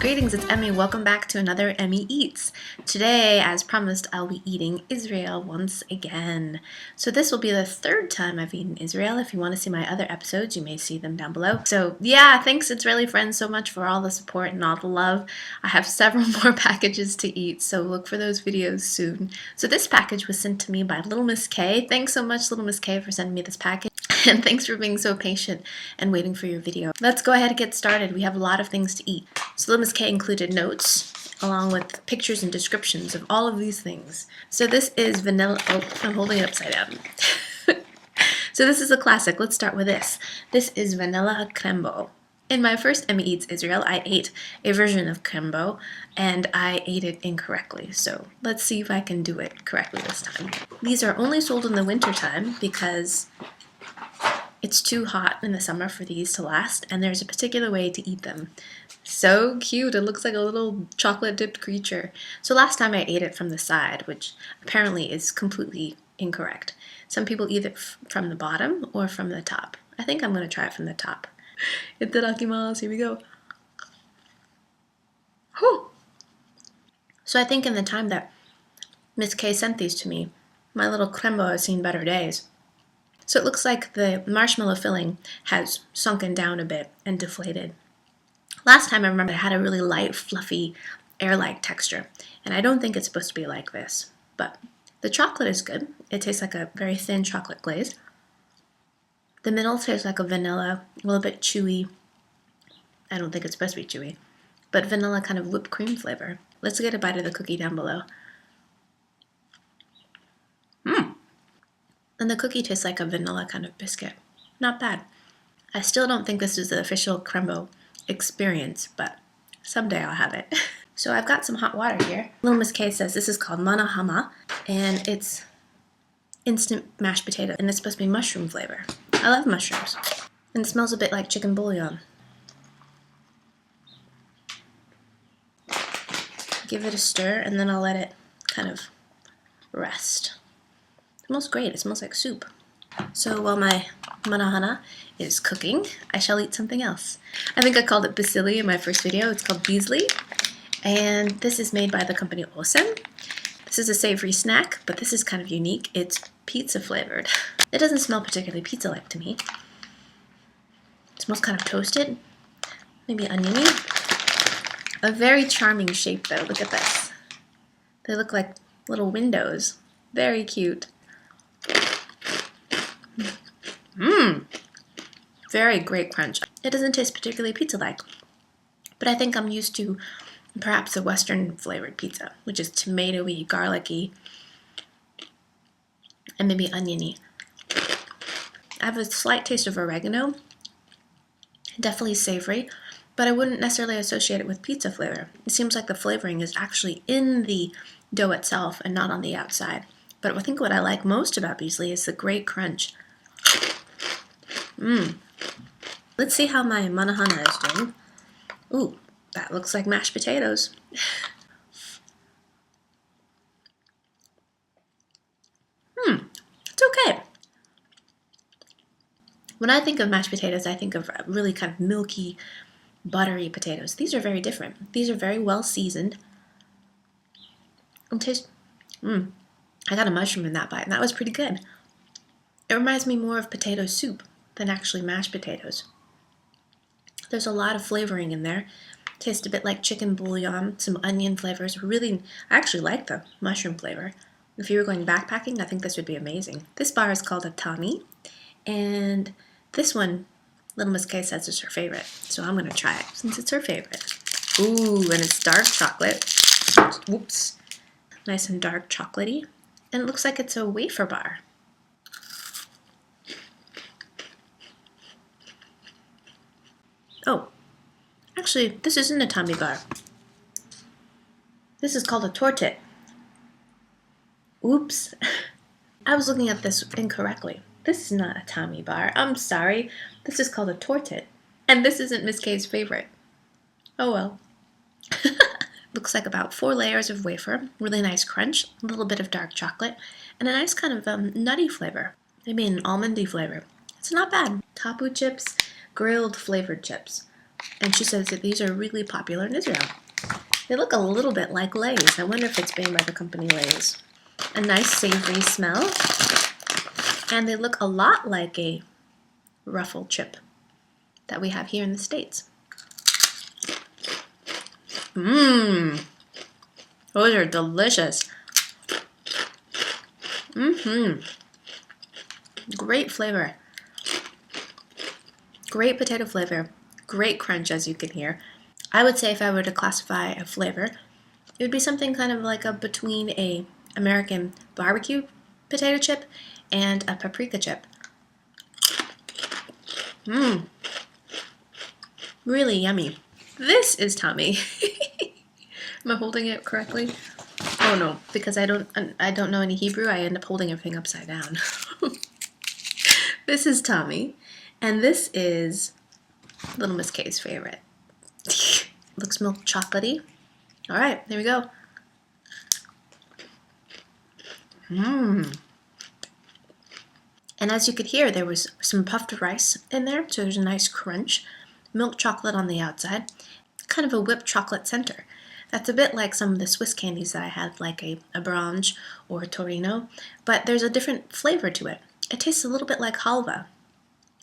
Greetings, it's Emmy. Welcome back to another Emmy Eats. Today, as promised, I'll be eating Israel once again. So this will be the third time I've eaten Israel. If you want to see my other episodes, you may see them down below. So yeah, thanks Israeli friends so much for all the support and all the love. I have several more packages to eat, so look for those videos soon. So this package was sent to me by Little Miss K. Thanks so much, Little Miss K, for sending me this package. And thanks for being so patient and waiting for your video. Let's go ahead and get started. We have a lot of things to eat. So Little Miss K included notes along with pictures and descriptions of all of these things. So this is vanilla. Oh, I'm holding it upside down. So this is a classic. Let's start with this. This is vanilla Krembo. In my first Emmy Eats Israel, I ate a version of Krembo, and I ate it incorrectly. So let's see if I can do it correctly this time. These are only sold in the winter time because it's too hot in the summer for these to last, and there's a particular way to eat them. So cute, it looks like a little chocolate-dipped creature. So last time I ate it from the side, which apparently is completely incorrect. Some people eat it from the bottom or from the top. I think I'm going to try it from the top. Itadakimasu, here we go. Whew. So I think in the time that Miss K sent these to me, my little Krembo has seen better days. So it looks like the marshmallow filling has sunken down a bit and deflated. Last time I remember it had a really light, fluffy, air-like texture, and I don't think it's supposed to be like this. But the chocolate is good. It tastes like a very thin chocolate glaze. The middle tastes like a vanilla, a little bit chewy. I don't think it's supposed to be chewy, but vanilla kind of whipped cream flavor. Let's get a bite of the cookie down below. And the cookie tastes like a vanilla kind of biscuit. Not bad. I still don't think this is the official Krembo experience, but someday I'll have it. So I've got some hot water here. Little Miss K says this is called Manahama, and it's instant mashed potato, and it's supposed to be mushroom flavor. I love mushrooms. And it smells a bit like chicken bouillon. Give it a stir, and then I'll let it kind of rest. It smells great. It smells like soup. So while my Manahama is cooking, I shall eat something else. I think I called it Bissili in my first video. It's called Beasley, and this is made by the company Osem. This is a savory snack, but this is kind of unique. It's pizza flavored. It doesn't smell particularly pizza-like to me. It smells kind of toasted, maybe oniony. A very charming shape though. Look at this. They look like little windows. Very cute. Very great crunch. It doesn't taste particularly pizza-like, but I think I'm used to perhaps a Western flavored pizza, which is tomatoey, garlicky, and maybe oniony. I have a slight taste of oregano, definitely savory, but I wouldn't necessarily associate it with pizza flavor. It seems like the flavoring is actually in the dough itself and not on the outside. But I think what I like most about Beasley is the great crunch. Let's see how my Manahama is doing. Ooh, that looks like mashed potatoes. It's okay. When I think of mashed potatoes, I think of really kind of milky, buttery potatoes. These are very different. These are very well seasoned. And taste, I got a mushroom in that bite, and that was pretty good. It reminds me more of potato soup than actually mashed potatoes. There's a lot of flavoring in there. Tastes a bit like chicken bouillon, some onion flavors. I actually like the mushroom flavor. If you were going backpacking, I think this would be amazing. This bar is called a Tamii, and this one, Little Miss K says is her favorite, so I'm going to try it since it's her favorite. Ooh, and it's dark chocolate. Whoops. Nice and dark chocolatey. And it looks like it's a wafer bar. Oh, actually, this isn't a Tamii bar. This is called a Tortit. Oops. I was looking at this incorrectly. This is not a Tamii bar. I'm sorry. This is called a Tortit. And this isn't Miss K's favorite. Oh well. Looks like about 4 layers of wafer, really nice crunch, a little bit of dark chocolate, and a nice kind of nutty flavor. Maybe an almondy flavor. It's not bad. Tapu Chips, grilled flavored chips. And she says that these are really popular in Israel. They look a little bit like Lay's. I wonder if it's made by the company Lay's. A nice savory smell. And they look a lot like a ruffled chip that we have here in the States. Mmm. Those are delicious. Great flavor. Great potato flavor. Great crunch, as you can hear. I would say if I were to classify a flavor, it would be something kind of like between a American barbecue potato chip and a paprika chip. Really yummy. This is Tamii. Am I holding it correctly? Oh no, because I don't know any Hebrew, I end up holding everything upside down. This is Tamii, and this is Little Miss K's favorite. Looks milk chocolatey. All right, there we go. And as you could hear, there was some puffed rice in there, so there's a nice crunch. Milk chocolate on the outside, kind of a whipped chocolate center. That's a bit like some of the Swiss candies that I had, like a Branche or a Torino, but there's a different flavor to it. It tastes a little bit like halva,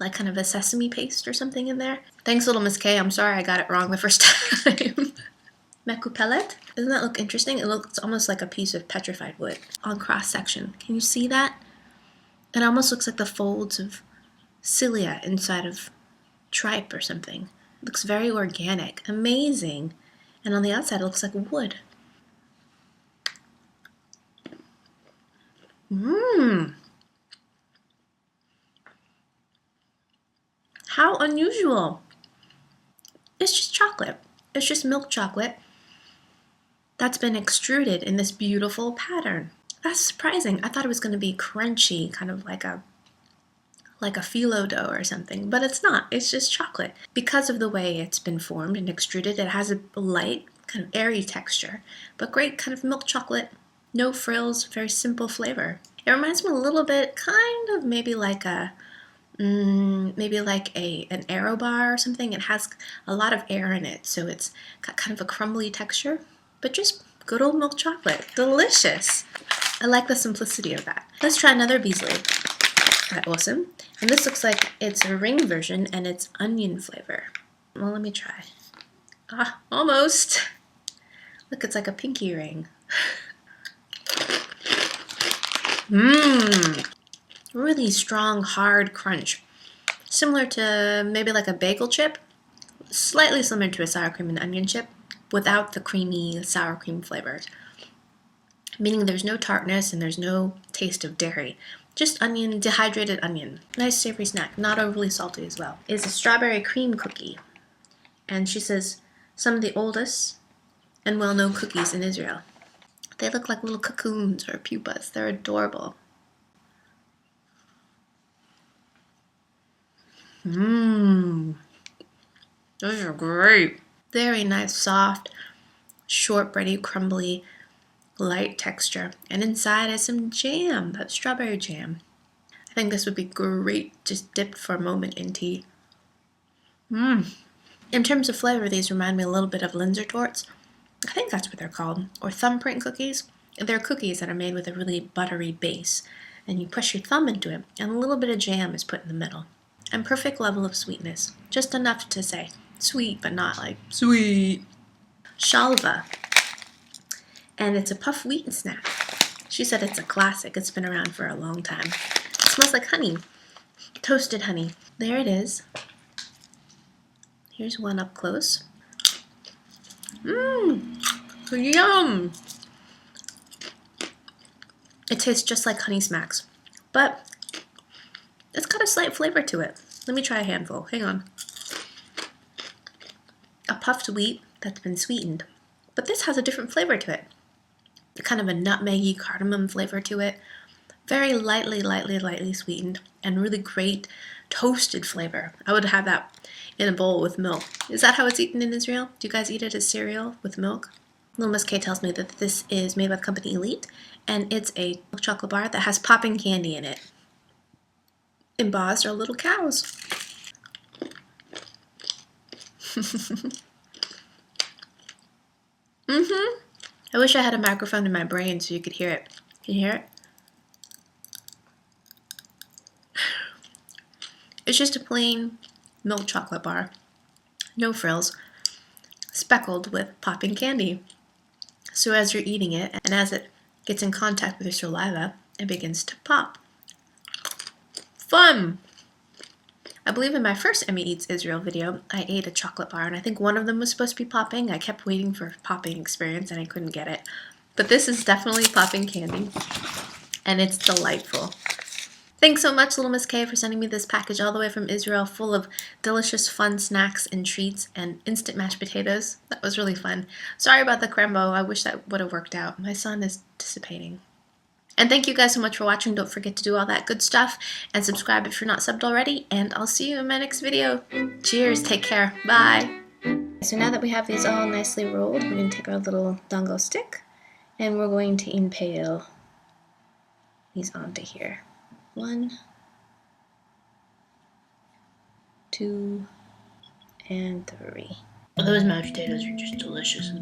like kind of a sesame paste or something in there. Thanks, Little Miss K. I'm sorry I got it wrong the first time. Mekupelet. Doesn't that look interesting? It looks almost like a piece of petrified wood on cross section. Can you see that? It almost looks like the folds of cilia inside of tripe or something. It looks very organic. Amazing. And on the outside, it looks like wood. How unusual. It's just chocolate. It's just milk chocolate that's been extruded in this beautiful pattern. That's surprising. I thought it was going to be crunchy, kind of like a phyllo dough or something, but it's not. It's just chocolate. Because of the way it's been formed and extruded, it has a light, kind of airy texture, but great kind of milk chocolate, no frills, very simple flavor. It reminds me a little bit, kind of maybe like an Aero bar or something. It has a lot of air in it, so it's got kind of a crumbly texture, but just good old milk chocolate. Delicious. I like the simplicity of that. Let's try another Beasley by Osem. And this looks like it's a ring version and it's onion flavor. Well, let me try. Ah, almost. Look, it's like a pinky ring. Really strong, hard crunch. Similar to maybe like a bagel chip. Slightly similar to a sour cream and onion chip without the creamy sour cream flavors. Meaning there's no tartness and there's no taste of dairy. Just onion, dehydrated onion. Nice savory snack, not overly salty as well. It's a strawberry cream cookie. And she says, some of the oldest and well-known cookies in Israel. They look like little cocoons or pupas. They're adorable. Those are great. Very nice, soft, shortbready, crumbly, light texture. And inside is some jam, that strawberry jam. I think this would be great just dipped for a moment in tea. In terms of flavor, these remind me a little bit of Linzer torts. I think that's what they're called. Or thumbprint cookies. They're cookies that are made with a really buttery base. And you push your thumb into it, and a little bit of jam is put in the middle. And perfect level of sweetness. Just enough to say sweet, but not like sweet. Shalva. And it's a puff wheat snack. She said it's a classic. It's been around for a long time. It smells like honey. Toasted honey. There it is. Here's one up close. Yum! It tastes just like Honey Smacks, but it's got a slight flavor to it. Let me try a handful. Hang on. A puffed wheat that's been sweetened, but this has a different flavor to it. Kind of a nutmeggy cardamom flavor to it. Very lightly sweetened, and really great toasted flavor. I would have that in a bowl with milk. Is that how it's eaten in Israel? Do you guys eat it as cereal with milk? Little Miss K tells me that this is made by the company Elite, and it's a milk chocolate bar that has popping candy in it. Embossed are little cows. I wish I had a microphone in my brain so you could hear it. Can you hear it? It's just a plain milk chocolate bar. No frills. Speckled with popping candy. So as you're eating it, and as it gets in contact with your saliva, it begins to pop. Fun! I believe in my first Emmy Eats Israel video, I ate a chocolate bar, and I think one of them was supposed to be popping. I kept waiting for a popping experience, and I couldn't get it. But this is definitely popping candy, and it's delightful. Thanks so much, Little Miss K, for sending me this package all the way from Israel, full of delicious, fun snacks and treats and instant mashed potatoes. That was really fun. Sorry about the Krembo. I wish that would have worked out. My son is dissipating. And thank you guys so much for watching. Don't forget to do all that good stuff and subscribe if you're not subbed already. And I'll see you in my next video. Cheers. Take care. Bye. So now that we have these all nicely rolled, we're going to take our little dango stick and we're going to impale these onto here. 1, 2, and 3. Those mashed potatoes are just delicious.